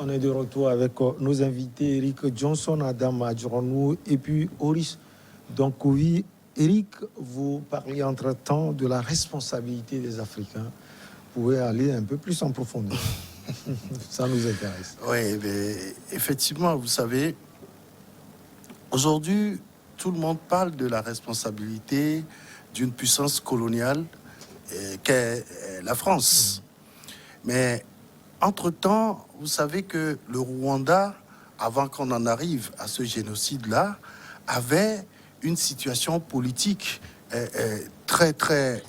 on est de retour avec nos invités, Eric Johnson, Adam Adjoronou et puis Oris. Donc oui, Eric, vous parliez entre-temps de la responsabilité des Africains. Vous pouvez aller un peu plus en profondeur. Ça nous intéresse. Oui, mais effectivement, vous savez, aujourd'hui, tout le monde parle de la responsabilité d'une puissance coloniale qu'est la France. Mais entre-temps, vous savez que le Rwanda, avant qu'on en arrive à ce génocide-là, avait une situation politique très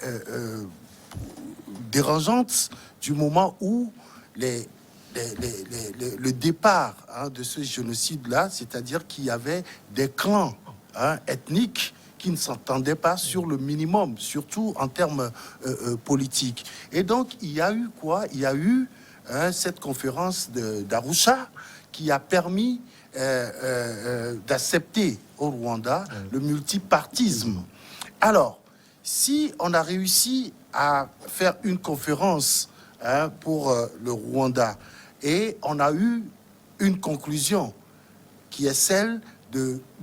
dérangeante du moment où le départ de ce génocide-là, c'est-à-dire qu'il y avait des clans ethniques qui ne s'entendaient pas sur le minimum, surtout en termes politiques. Et donc, il y a eu quoi? Il y a eu cette conférence d'Arusha qui a permis d'accepter au Rwanda le multipartisme. Alors, si on a réussi à faire une conférence pour le Rwanda et on a eu une conclusion qui est celle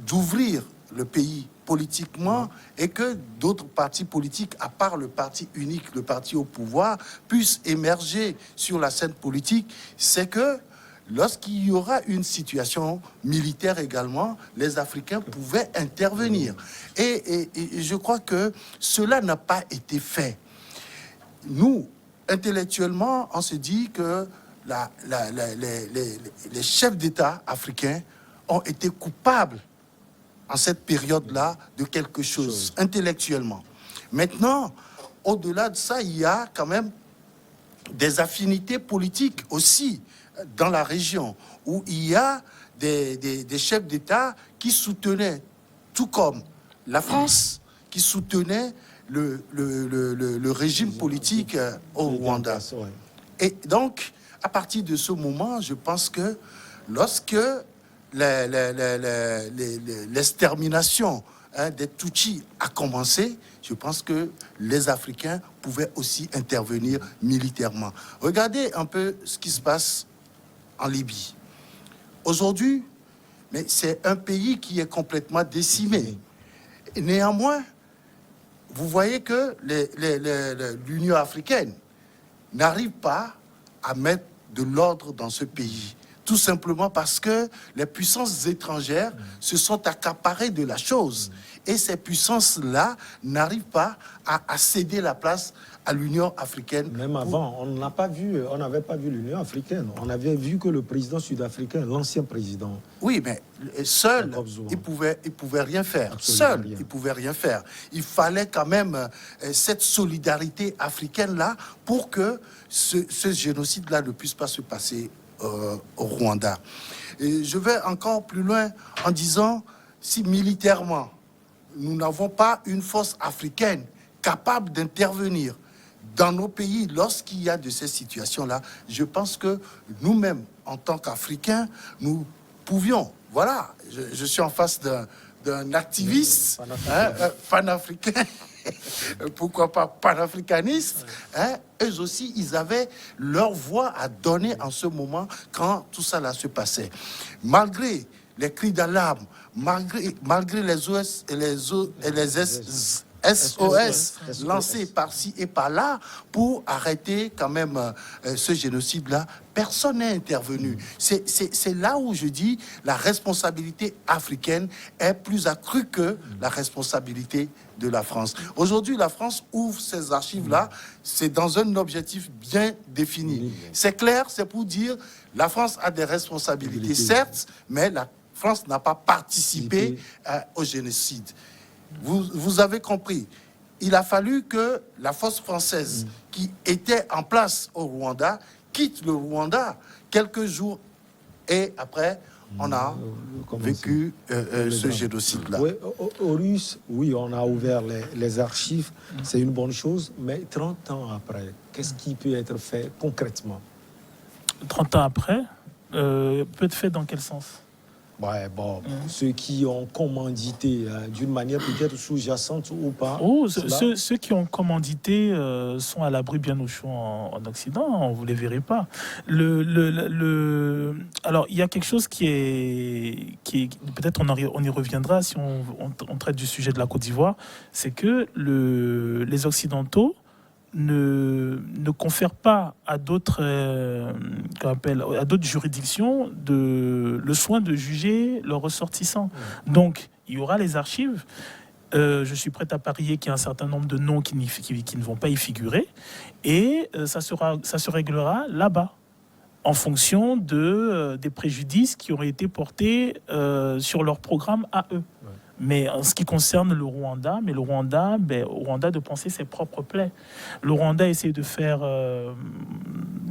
d'ouvrir le pays politiquement et que d'autres partis politiques, à part le parti unique, le parti au pouvoir, puissent émerger sur la scène politique, c'est que lorsqu'il y aura une situation militaire également, les Africains pouvaient intervenir. Et je crois que cela n'a pas été fait. Nous, intellectuellement, on se dit que les chefs d'État africains ont été coupables en cette période-là de quelque chose, intellectuellement. Maintenant, au-delà de ça, il y a quand même des affinités politiques aussi dans la région, où il y a des chefs d'État qui soutenaient, tout comme la France, qui soutenait le régime politique au Rwanda. Et donc, à partir de ce moment, je pense que lorsque l'extermination des Tutsis a commencé, je pense que les Africains pouvaient aussi intervenir militairement. Regardez un peu ce qui se passe en Libye. Aujourd'hui, mais c'est un pays qui est complètement décimé. Et néanmoins, vous voyez que l'Union africaine n'arrive pas à mettre de l'ordre dans ce pays. Tout simplement parce que les puissances étrangères se sont accaparées de la chose. Et ces puissances-là n'arrivent pas à céder la place à l'Union africaine. Même avant, on n'avait pas vu l'Union africaine. On avait vu que le président sud-africain, l'ancien président. Oui, mais seul, il pouvait rien faire. Absolument Seul, rien. il pouvait rien faire. Il fallait quand même cette solidarité africaine-là pour que ce génocide-là ne puisse pas se passer au Rwanda. Et je vais encore plus loin en disant, si militairement, nous n'avons pas une force africaine capable d'intervenir dans nos pays lorsqu'il y a de ces situations-là, je pense que nous-mêmes, en tant qu'Africains, nous pouvions, voilà, je suis en face d'un activiste panafricain, pourquoi pas panafricaniste, eux aussi, ils avaient leur voix à donner en ce moment quand tout ça là se passait. Malgré les cris d'alarme, malgré les OS et les SOS lancés par-ci et par-là pour arrêter quand même ce génocide-là, personne n'est intervenu. C'est là où je dis la responsabilité africaine est plus accrue que la responsabilité de la France. Aujourd'hui, la France ouvre ces archives-là, c'est dans un objectif bien défini. C'est clair, c'est pour dire la France a des responsabilités, certes, mais la France n'a pas participé au génocide. Vous avez compris. Il a fallu que la force française qui était en place au Rwanda quitte le Rwanda quelques jours et après on a vécu ce génocide-là. Oui, au Russe, oui, on a ouvert les archives, c'est une bonne chose, mais 30 ans après, qu'est-ce qui peut être fait concrètement? 30 ans après, peut être fait dans quel sens? Ouais, bon, ceux qui ont commandité d'une manière peut-être sous-jacente ou pas. Ceux qui ont commandité sont à l'abri bien au chaud en Occident, vous ne les verrez pas. Alors, il y a quelque chose qui est peut-être on y reviendra si on traite du sujet de la Côte d'Ivoire, c'est que les Occidentaux ne confère pas à d'autres juridictions le soin de juger leurs ressortissants. Donc, il y aura les archives. Je suis prêt à parier qu'il y a un certain nombre de noms qui ne vont pas y figurer. Et ça se réglera là-bas, en fonction des préjudices qui auraient été portés sur leur programme à eux. Mais en ce qui concerne le Rwanda, au Rwanda de penser ses propres plaies. Le Rwanda essaie de faire,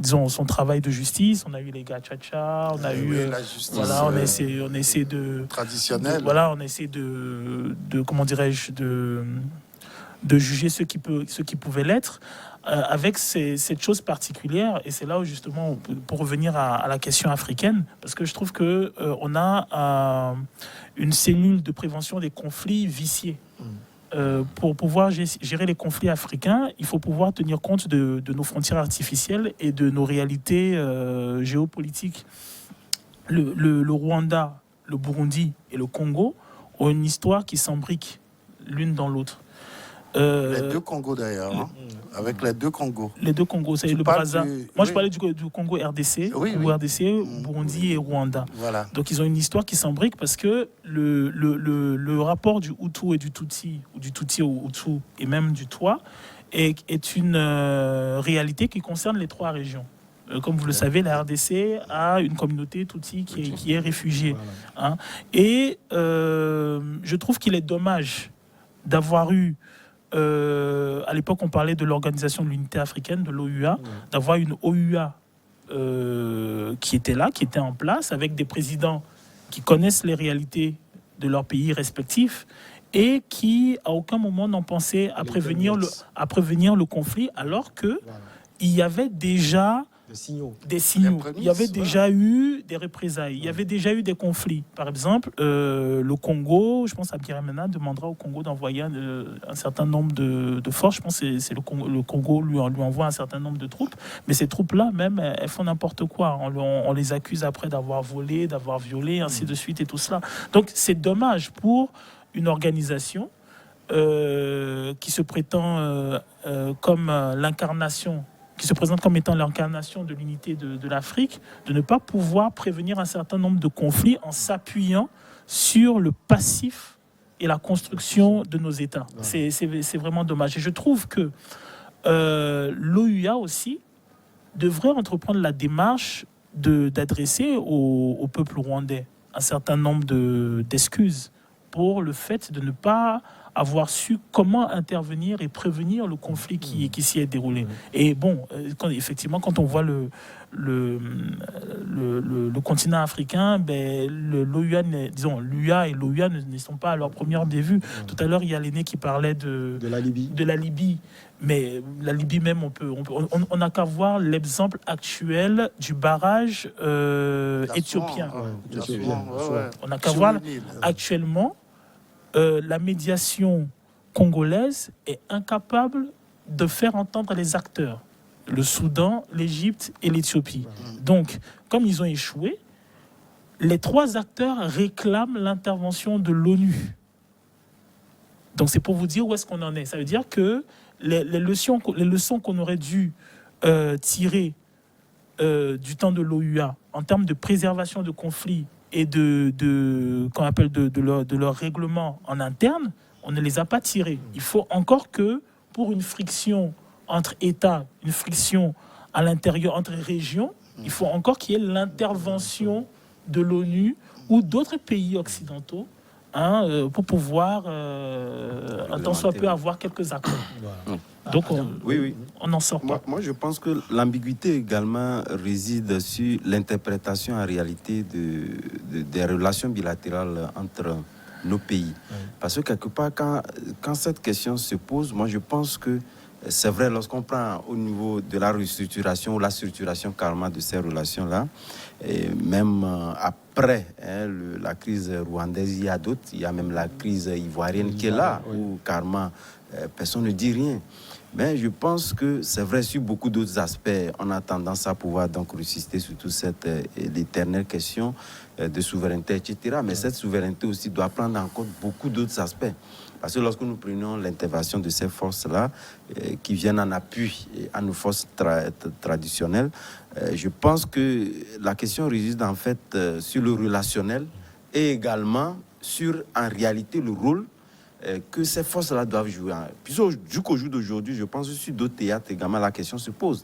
son travail de justice. On a eu les Gachacha, on a eu, la justice, voilà, on essaie de traditionnelle. Voilà, on essaie de comment dirais-je, de juger ce qui pouvait l'être. Avec cette chose particulière, et c'est là où justement, pour revenir à la question africaine, parce que je trouve que on a une cellule de prévention des conflits viciés. Pour pouvoir gérer les conflits africains, il faut pouvoir tenir compte de nos frontières artificielles et de nos réalités géopolitiques. Le Rwanda, le Burundi et le Congo ont une histoire qui s'embrique l'une dans l'autre. Les deux Congos d'ailleurs, hein, avec les deux Congos. Les deux Congos, c'est le Brazza. Moi, je parlais du Congo RDC, RDC, Burundi et Rwanda. Voilà. Donc, ils ont une histoire qui s'embrique parce que le rapport du Hutu et du Tutsi, ou du Tutsi au Hutu, et même du Twa, est une réalité qui concerne les trois régions. Comme vous le savez, la RDC a une communauté Tutsi qui est réfugiée. Voilà. Hein. Et je trouve qu'il est dommage d'avoir eu à l'époque, on parlait de l'Organisation de l'Unité africaine, de l'OUA, d'avoir une OUA qui était là, qui était en place, avec des présidents qui connaissent les réalités de leurs pays respectifs et qui, à aucun moment, n'ont pensé à prévenir le conflit, alors que il y avait déjà des signaux. Il y avait déjà eu des représailles, il y avait déjà eu des conflits. Par exemple, le Congo, je pense à Biramena demandera au Congo d'envoyer un certain nombre de forces. Je pense que c'est le Congo lui envoie un certain nombre de troupes, mais ces troupes-là, même, elles font n'importe quoi. On les accuse après d'avoir volé, d'avoir violé, ainsi de suite et tout cela. Donc c'est dommage pour une organisation qui se prétend comme l'incarnation, qui se présente comme étant l'incarnation de l'unité de l'Afrique, de ne pas pouvoir prévenir un certain nombre de conflits en s'appuyant sur le passif et la construction de nos États. C'est vraiment dommage. Et je trouve que l'OUA aussi devrait entreprendre la démarche d'adresser au peuple rwandais un certain nombre d'excuses pour le fait de ne pas avoir su comment intervenir et prévenir le conflit qui s'y est déroulé. Et bon, effectivement, quand on voit le continent africain, l'UA et l'OUA ne sont pas à leur première vue. Tout à l'heure, il y a l'aîné qui parlait de la Libye. Mais la Libye même, on n'a qu'à voir l'exemple actuel du barrage éthiopien. On n'a qu'à voir actuellement. La médiation congolaise est incapable de faire entendre les acteurs, le Soudan, l'Égypte et l'Éthiopie. Donc, comme ils ont échoué, les trois acteurs réclament l'intervention de l'ONU. Donc, c'est pour vous dire où est-ce qu'on en est. Ça veut dire que les leçons qu'on aurait dû tirer du temps de l'OUA en termes de préservation de conflits et de leur règlement en interne, on ne les a pas tirés. Il faut encore que, pour une friction entre États, une friction à l'intérieur entre régions, il faut encore qu'il y ait l'intervention de l'ONU ou d'autres pays occidentaux pour pouvoir, un temps soit peu, avoir quelques accords. Donc, on n'en sort pas. Moi, je pense que l'ambiguïté également réside sur l'interprétation en réalité des relations bilatérales entre nos pays. Parce que quelque part, quand cette question se pose, moi, je pense que C'est vrai, lorsqu'on prend au niveau de la restructuration ou la structuration carrément de ces relations-là, et même après la crise rwandaise, il y a d'autres, il y a même la crise ivoirienne qui est là, où carrément personne ne dit rien. Mais je pense que c'est vrai, sur beaucoup d'autres aspects, on a tendance à pouvoir donc résister sur toute cette l'éternelle question de souveraineté, etc. Mais cette souveraineté aussi doit prendre en compte beaucoup d'autres aspects. Parce que lorsque nous prenons l'intervention de ces forces-là, qui viennent en appui à nos forces traditionnelles, je pense que la question réside en fait sur le relationnel et également sur, en réalité, le rôle que ces forces-là doivent jouer. Jusqu'au jour d'aujourd'hui, je pense que sur d'autres théâtres également, la question se pose.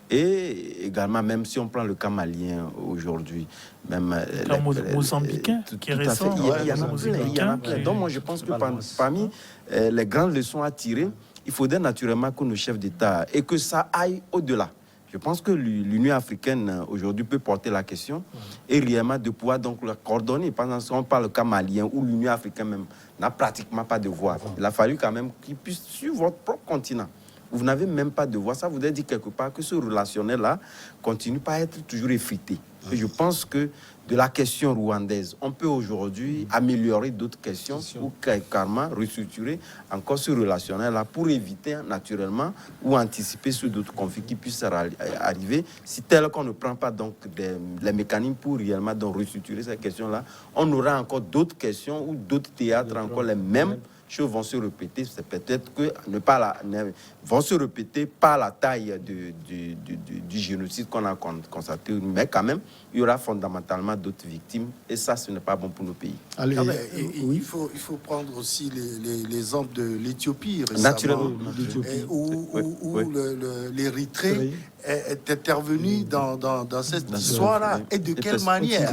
Et également, même si on prend le cas malien aujourd'hui, même le cas mozambicain, qui est récent. Il y en a plein. Donc moi, je pense que parmi les grandes leçons à tirer, il faudrait naturellement que nos chefs d'État, et que ça aille au-delà. Je pense que l'Union africaine aujourd'hui peut porter la question et réellement de pouvoir donc la coordonner. Par exemple, si on parle le cas malien où l'Union africaine même n'a pratiquement pas de voix, il a fallu quand même qu'ils puissent sur votre propre continent. Vous n'avez même pas de voix. Ça voudrait dire quelque part que ce relationnel-là continue pas à être toujours effrité. Et je pense que de la question rwandaise, on peut aujourd'hui améliorer d'autres questions ou carrément restructurer encore ce relationnel-là pour éviter naturellement ou anticiper sur d'autres conflits qui puissent arriver. Si tel qu'on ne prend pas donc les mécanismes pour réellement donc restructurer ces questions-là, on aura encore d'autres questions ou d'autres théâtres encore les mêmes choses vont se répéter. C'est peut-être que vont se répéter par la taille du génocide qu'on a constaté, mais quand même, il y aura fondamentalement d'autres victimes, et ça, ce n'est pas bon pour nos pays. Allez, il faut prendre aussi l'exemple de l'Éthiopie récemment, naturellement, où l'Érythrée est intervenu dans cette histoire-là. Et de quelle manière?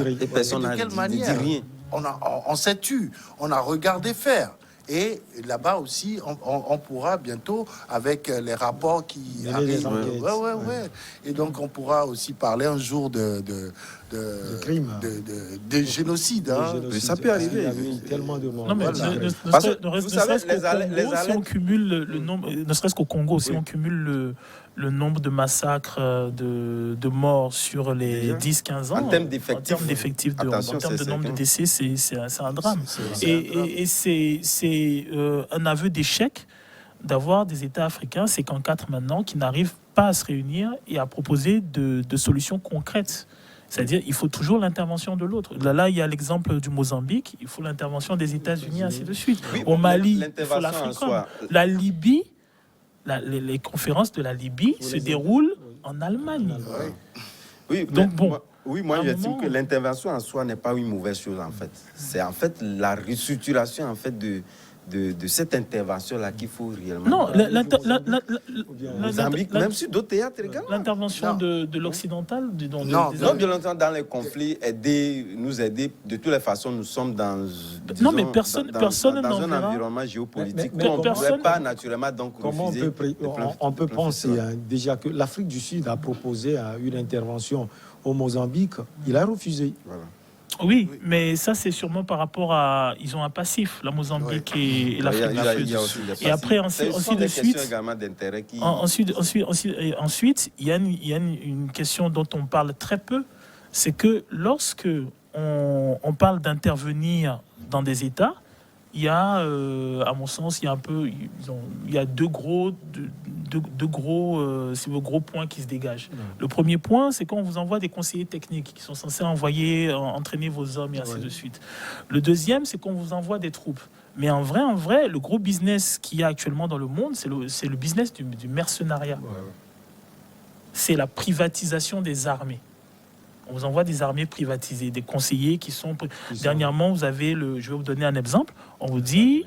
On s'est tu, on a regardé faire. Et là-bas aussi, on pourra bientôt, avec les rapports qui arrivent, et donc on pourra aussi parler un jour de génocide. Ça peut arriver. Tellement de morts. Non, mais ne serait-ce qu'au cumule le nombre, ne serait-ce qu'au Congo, si on cumule le nombre de massacres, de morts sur les 10-15 ans, en termes d'effectifs, en termes de nombre de décès, c'est un drame. Et c'est un aveu d'échec d'avoir des États africains, c'est qu'en 4 maintenant, qui n'arrivent pas à se réunir et à proposer de solutions concrètes. C'est-à-dire il faut toujours l'intervention de l'autre. Là, il y a l'exemple du Mozambique, il faut l'intervention des États-Unis, ainsi de suite. Au Mali, il faut l'Afrique. La Libye, les conférences de la Libye se déroulent en Allemagne. Oui, donc bon. Moi j'estime que l'intervention en soi n'est pas une mauvaise chose en fait. C'est en fait la restructuration en fait de cette intervention-là qu'il faut réellement... Non, même sur d'autres théâtres également. L'intervention de l'occidental dans les conflits, nous aider. De toutes les façons, nous sommes dans un environnement géopolitique. On ne pourrait pas naturellement donc refuser... On peut penser déjà que l'Afrique du Sud a proposé une intervention au Mozambique. Il a refusé. Voilà. Oui, mais ça c'est sûrement par rapport à... Ils ont un passif, la Mozambique et l'Afrique du Sud. Et après, ensuite, il y a une question dont on parle très peu, c'est que lorsque on parle d'intervenir dans des États, il y a, à mon sens, il y a deux gros points qui se dégagent. Le premier point, c'est quand on vous envoie des conseillers techniques qui sont censés entraîner vos hommes et ainsi de suite. Le deuxième, c'est qu'on vous envoie des troupes. Mais en vrai, le gros business qu'il y a actuellement dans le monde, c'est le business du mercenariat. C'est la privatisation des armées. On vous envoie des armées privatisées, des conseillers qui sont... Dernièrement, vous avez je vais vous donner un exemple. On vous dit,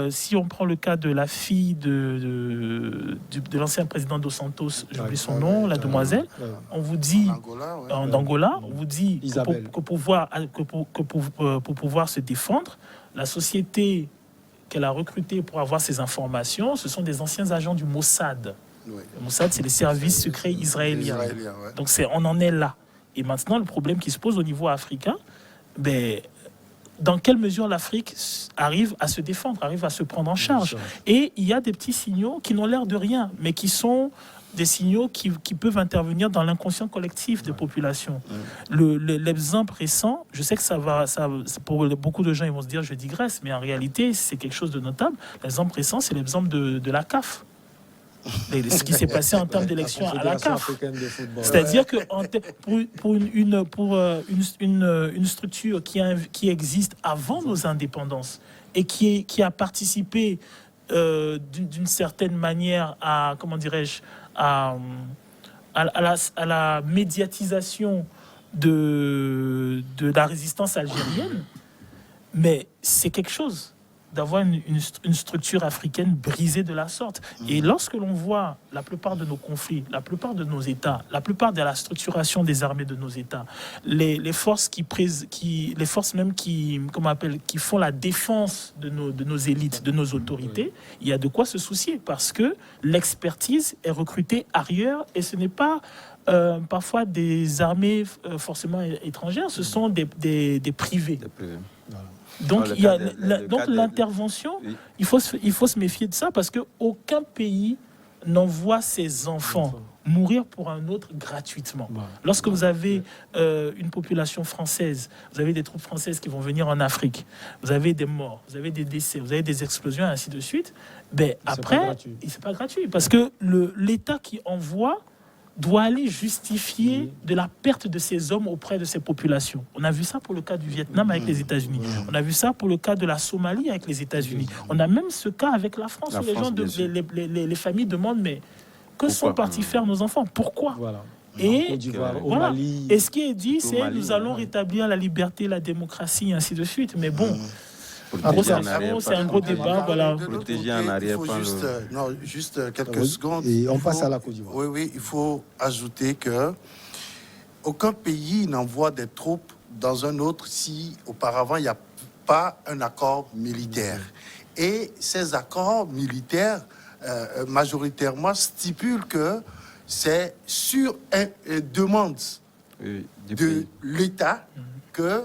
si on prend le cas de la fille de l'ancien président dos Santos, j'oublie son nom, la demoiselle, on vous dit, en Angola, on vous dit que pour pouvoir se défendre, la société qu'elle a recrutée pour avoir ces informations, ce sont des anciens agents du Mossad. Le Mossad, c'est les services secrets israéliens. Donc on en est là. Et maintenant, le problème qui se pose au niveau africain, dans quelle mesure l'Afrique arrive à se défendre, arrive à se prendre en charge. Et il y a des petits signaux qui n'ont l'air de rien, mais qui sont des signaux qui peuvent intervenir dans l'inconscient collectif des populations. L'exemple récent, je sais que ça pour beaucoup de gens, ils vont se dire, je digresse, mais en réalité, c'est quelque chose de notable. L'exemple récent, c'est l'exemple de la CAF. Ce qui s'est passé en termes d'élection à la CAF. C'est-à-dire que pour une structure qui existe avant nos indépendances et qui a participé d'une certaine manière à, comment dirais-je, à la médiatisation de la résistance algérienne, mais c'est quelque chose d'avoir une structure africaine brisée de la sorte. Et lorsque l'on voit la plupart de nos conflits, la plupart de nos États, la plupart de la structuration des armées de nos États, les forces les forces même qui font la défense de nos élites, de nos autorités, il y a de quoi se soucier parce que l'expertise est recrutée ailleurs et ce n'est pas parfois des armées forcément étrangères, ce sont des privés. Voilà. Donc, l'intervention, oui. il faut se méfier de ça parce qu'aucun pays n'envoie ses enfants mourir pour un autre gratuitement. Lorsque vous avez une population française, vous avez des troupes françaises qui vont venir en Afrique, vous avez des morts, vous avez des décès, vous avez des explosions, et ainsi de suite, après, c'est pas gratuit parce que l'État qui envoie doit aller justifier de la perte de ces hommes auprès de ces populations. On a vu ça pour le cas du Vietnam avec les États-Unis. On a vu ça pour le cas de la Somalie avec les États-Unis. On a même ce cas avec la France où les familles demandent mais que sont partis faire nos enfants? Pourquoi? Et ce qui est dit, c'est nous allons rétablir la liberté, la démocratie, et ainsi de suite. Mais bon, c'est un gros débat. Protéger en arrière. Juste quelques secondes. Et on passe à la Côte d'Ivoire. Oui, il faut ajouter que aucun pays n'envoie des troupes dans un autre si auparavant il n'y a pas un accord militaire. Et ces accords militaires, majoritairement, stipulent que c'est sur demande de l'État qu'un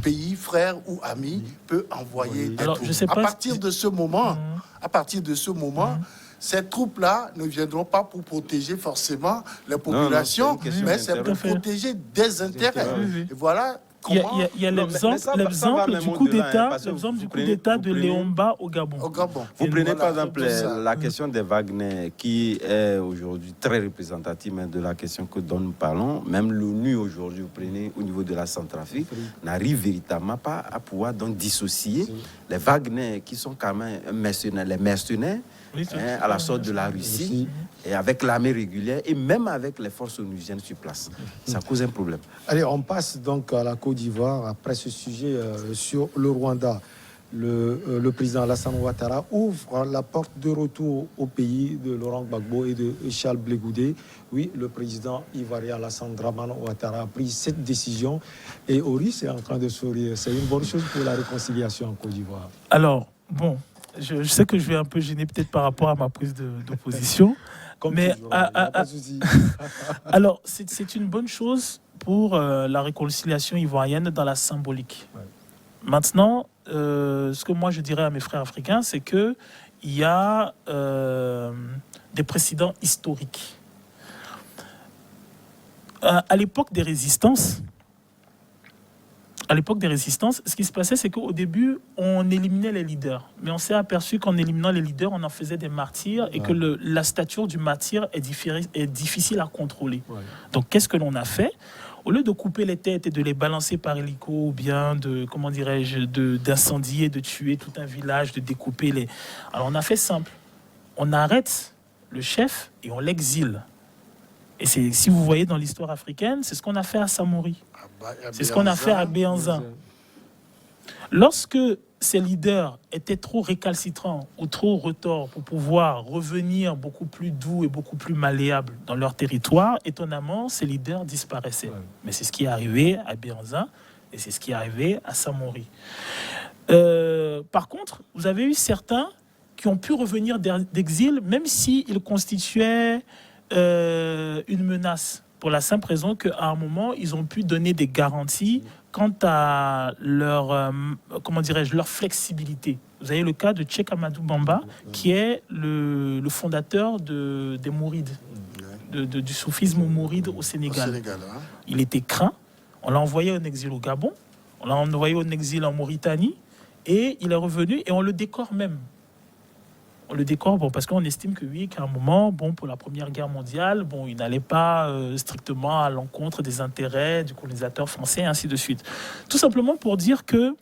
pays, frère ou ami, peut envoyer des troupes. À partir de ce moment, ces troupes-là ne viendront pas pour protéger forcément les populations, mais c'est pour protéger des intérêts. Et voilà. Il y a l'exemple du coup d'État de Léomba au Gabon. Vous prenez par exemple la question des Wagner, qui est aujourd'hui très représentative de la question dont nous parlons. Même l'ONU aujourd'hui, vous prenez au niveau de la Centrafrique, n'arrive véritablement pas à pouvoir donc dissocier les Wagner qui sont quand même les mercenaires à la sorte de la Russie, et avec l'armée régulière et même avec les forces onusiennes sur place. Ça cause un problème. Allez, on passe donc à la Côte d'Ivoire. Après ce sujet sur le Rwanda, le président Alassane Ouattara ouvre la porte de retour au pays de Laurent Gbagbo et de Charles Blé Goudé. Oui, le président ivoirien Alassane Dramane Ouattara a pris cette décision et Oris est en train de sourire. C'est une bonne chose pour la réconciliation en Côte d'Ivoire. Alors, bon, je sais que je vais un peu gêner peut-être par rapport à ma prise d'opposition. Mais alors, c'est une bonne chose pour la réconciliation ivoirienne dans la symbolique. Maintenant, ce que moi je dirais à mes frères africains, c'est qu'il y a des précédents historiques. À l'époque des résistances, ce qui se passait, c'est qu'au début, on éliminait les leaders. Mais on s'est aperçu qu'en éliminant les leaders, on en faisait des martyrs et que la stature du martyr est difficile à contrôler. Donc, qu'est-ce que l'on a fait? Au lieu de couper les têtes et de les balancer par hélico ou bien d'incendier, de tuer tout un village, de découper les... Alors, on a fait simple. On arrête le chef et on l'exile. Et si vous voyez dans l'histoire africaine, c'est ce qu'on a fait à Samori. C'est ce qu'on a fait à Béhanzin. Lorsque ces leaders étaient trop récalcitrants ou trop retors pour pouvoir revenir beaucoup plus doux et beaucoup plus malléables dans leur territoire, étonnamment, ces leaders disparaissaient. Mais c'est ce qui est arrivé à Béhanzin et c'est ce qui est arrivé à Samori. Par contre, vous avez eu certains qui ont pu revenir d'exil, même s'ils constituaient une menace pour la simple raison qu'à un moment, ils ont pu donner des garanties quant à leur, comment dirais-je, leur flexibilité. Vous avez le cas de Cheikh Amadou Bamba, qui est le fondateur des Mourides, du soufisme mouride au Sénégal. Il était craint, on l'a envoyé en exil au Gabon, on l'a envoyé en exil en Mauritanie, et il est revenu et on le décore même. On le décore parce qu'on estime que oui, qu'à un moment, pour la Première Guerre mondiale, il n'allait pas strictement à l'encontre des intérêts du colonisateur français, et ainsi de suite. Tout simplement pour dire que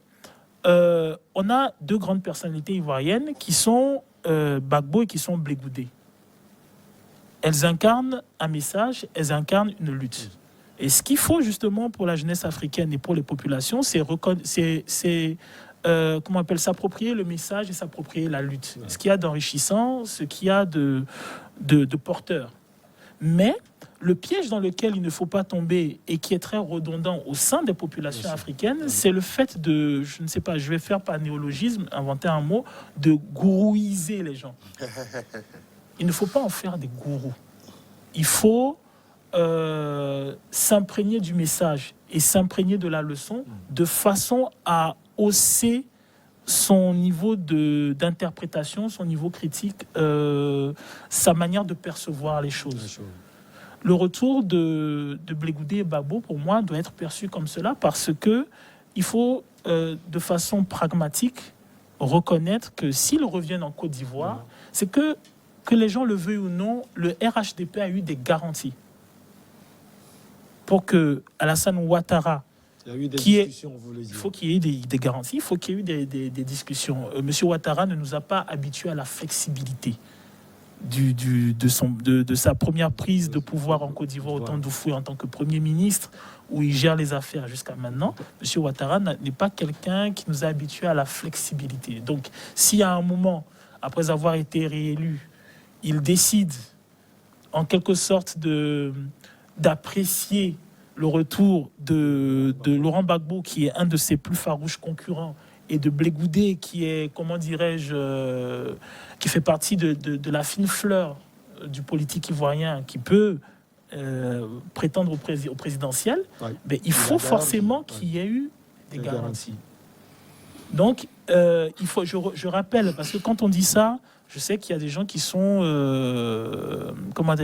on a deux grandes personnalités ivoiriennes qui sont Gbagbo et qui sont Blé Goudé. Elles incarnent un message, elles incarnent une lutte. Et ce qu'il faut justement pour la jeunesse africaine et pour les populations, c'est comment on appelle, s'approprier le message et s'approprier la lutte. Ce qu'il y a d'enrichissant, ce qu'il y a de porteur. Mais le piège dans lequel il ne faut pas tomber et qui est très redondant au sein des populations africaines, c'est le fait de, je ne sais pas, je vais faire par néologisme, inventer un mot, de gourouiser les gens. Il ne faut pas en faire des gourous. Il faut s'imprégner du message et s'imprégner de la leçon de façon à hausser son niveau d'interprétation, son niveau critique, sa manière de percevoir les choses. Le retour de Blé Goudé et Gbagbo, pour moi, doit être perçu comme cela parce que il faut, de façon pragmatique, reconnaître que s'ils reviennent en Côte d'Ivoire, c'est que les gens le veuillent ou non, le RHDP a eu des garanties pour que Alassane Ouattara, il y a eu des discussions, il faut qu'il y ait des garanties, il faut qu'il y ait eu des discussions. Monsieur Ouattara ne nous a pas habitués à la flexibilité de sa première prise de pouvoir en Côte d'Ivoire au temps d'Oufoué en tant que Premier ministre, où il gère les affaires jusqu'à maintenant. Monsieur Ouattara n'est pas quelqu'un qui nous a habitués à la flexibilité. Donc, si à un moment, après avoir été réélu, il décide en quelque sorte d'apprécier le retour de Laurent Gbagbo, qui est un de ses plus farouches concurrents, et de Blé Goudé, qui est, comment dirais-je, qui fait partie de la fine fleur du politique ivoirien, qui peut prétendre au présidentiel, il faut forcément qu'il y ait eu des garanties. Donc, il faut, je rappelle, parce que quand on dit ça, je sais qu'il y a des gens qui sont,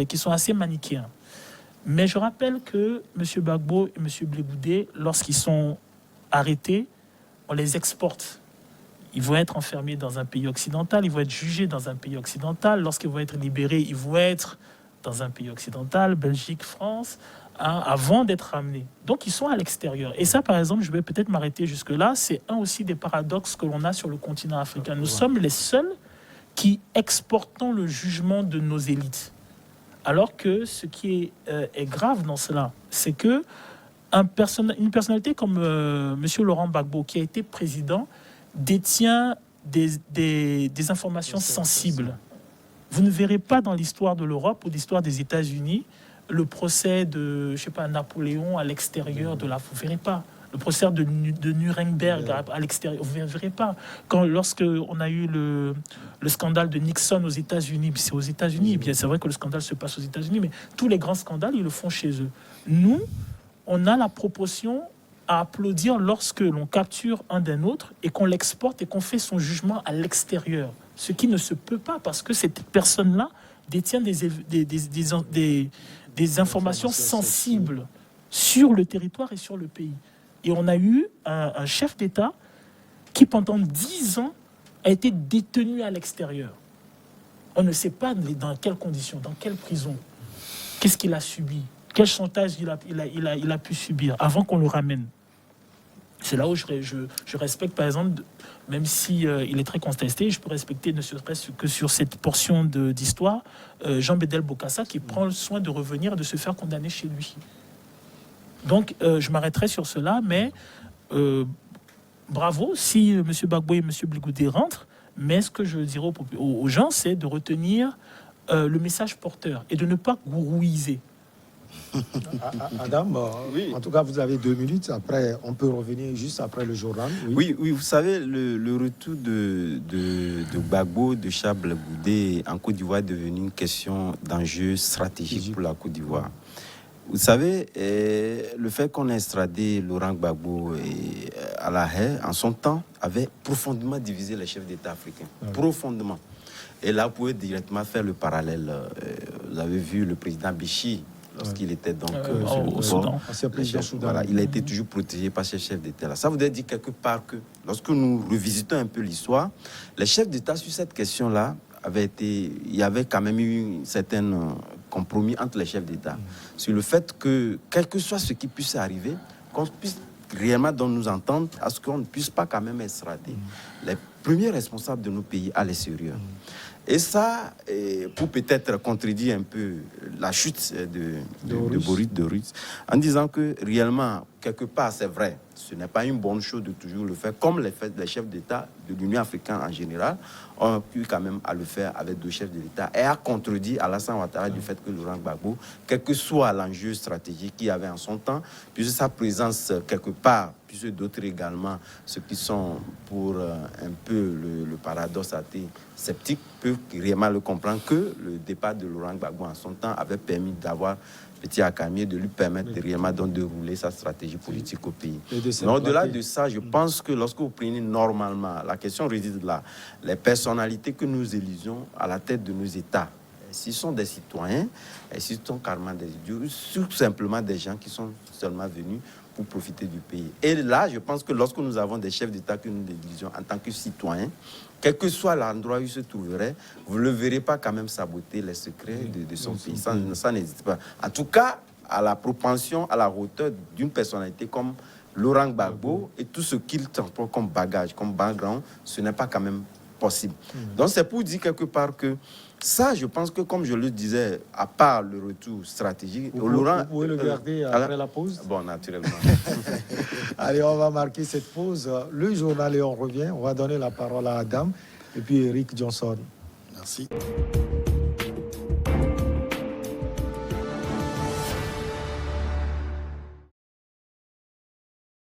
qui sont assez manichéens. Mais je rappelle que M. Gbagbo et M. Blé Goudé, lorsqu'ils sont arrêtés, on les exporte. Ils vont être enfermés dans un pays occidental, ils vont être jugés dans un pays occidental. Lorsqu'ils vont être libérés, ils vont être dans un pays occidental, Belgique, France, avant d'être ramenés. Donc, ils sont à l'extérieur. Et ça, par exemple, je vais peut-être m'arrêter jusque-là, c'est un aussi des paradoxes que l'on a sur le continent africain. Nous sommes les seuls qui exportont le jugement de nos élites. Alors que ce qui est grave dans cela, c'est que une personnalité comme M. Laurent Gbagbo, qui a été président, détient des informations sensibles. Vous ne verrez pas dans l'histoire de l'Europe ou l'histoire des États-Unis le procès de, Napoléon à l'extérieur de la... Vous ne verrez pas. Le procès de Nuremberg à l'extérieur, vous ne verrez pas. Lorsque on a eu le scandale de Nixon aux États-Unis, c'est aux États-Unis, bien c'est vrai que le scandale se passe aux États-Unis, mais tous les grands scandales, ils le font chez eux. Nous, on a la proportion à applaudir lorsque l'on capture un d'un autre et qu'on l'exporte et qu'on fait son jugement à l'extérieur. Ce qui ne se peut pas parce que cette personne-là détient des informations sensibles sur le territoire et sur le pays. Et on a eu un chef d'État qui, pendant 10 ans, a été détenu à l'extérieur. On ne sait pas dans quelles conditions, dans quelle prison, qu'est-ce qu'il a subi, quel chantage il a pu subir avant qu'on le ramène. C'est là où je respecte, par exemple, même si il est très contesté, je peux respecter ne serait-ce que sur cette portion d'histoire, Jean Bédel Bokassa qui prend le soin de revenir et de se faire condamner chez lui. Donc, je m'arrêterai sur cela, mais bravo si M. Gbagbo et M. Blé Goudé rentrent. Mais ce que je dirais aux gens, c'est de retenir le message porteur et de ne pas gourouiser. Adam, oui. En tout cas, vous avez 2 minutes. Après, on peut revenir juste après le journal. Oui, vous savez, le retour de Gbagbo, de Charles Blé Goudé en Côte d'Ivoire est devenu une question d'enjeu stratégique pour la Côte d'Ivoire. Vous savez, le fait qu'on ait extradé Laurent Gbagbo à La Haye, en son temps, avait profondément divisé les chefs d'État africains. Profondément. Et là, vous pouvez directement faire le parallèle. Vous avez vu le président Bichi, lorsqu'il était donc au Soudan. Voilà, il a été toujours protégé par ces chefs d'État. Ça voudrait dire quelque part que, lorsque nous revisitons un peu l'histoire, les chefs d'État sur cette question-là, il y avait quand même eu un certain compromis entre les chefs d'État sur le fait que, quel que soit ce qui puisse arriver, qu'on puisse réellement nous entendre à ce qu'on ne puisse pas quand même extrader les premiers responsables de nos pays à l'extérieur. Et ça, pour peut-être contredire un peu la chute de Boris, en disant que réellement, quelque part, c'est vrai, ce n'est pas une bonne chose de toujours le faire, comme les chefs d'État de l'Union africaine en général ont pu quand même à le faire avec deux chefs de l'État et à contredire Alassane Ouattara du fait que Laurent Gbagbo, quel que soit l'enjeu stratégique qu'il y avait en son temps, puisque sa présence quelque part, puisque d'autres également, ceux qui sont pour un peu le paradoxe athée sceptique, peuvent réellement le comprendre que le départ de Laurent Gbagbo en son temps avait permis d'avoir Petit Akamié, de lui permettre réellement donc de rouler sa stratégie politique au pays. Mais au-delà de ça, je pense que lorsque vous prenez normalement, la question réside là, les personnalités que nous élisons à la tête de nos États, s'ils sont des citoyens, s'ils sont carrément des idiots, tout simplement des gens qui sont seulement venus pour profiter du pays. Et là, je pense que lorsque nous avons des chefs d'État que nous élisons en tant que citoyens, quel que soit l'endroit où il se trouverait, vous ne le verrez pas quand même saboter les secrets de son pays. Ça n'hésite pas. En tout cas, à la propension, à la hauteur d'une personnalité comme Laurent Gbagbo et tout ce qu'il transporte comme bagage, comme background, ce n'est pas quand même possible. Donc c'est pour dire quelque part que ça, je pense que, comme je le disais, à part le retour stratégique, Laurent... Vous pouvez le garder après la pause? Bon, naturellement. Allez, on va marquer cette pause. Le journal et on revient. On va donner la parole à Adam et puis Eric Johnson. Merci.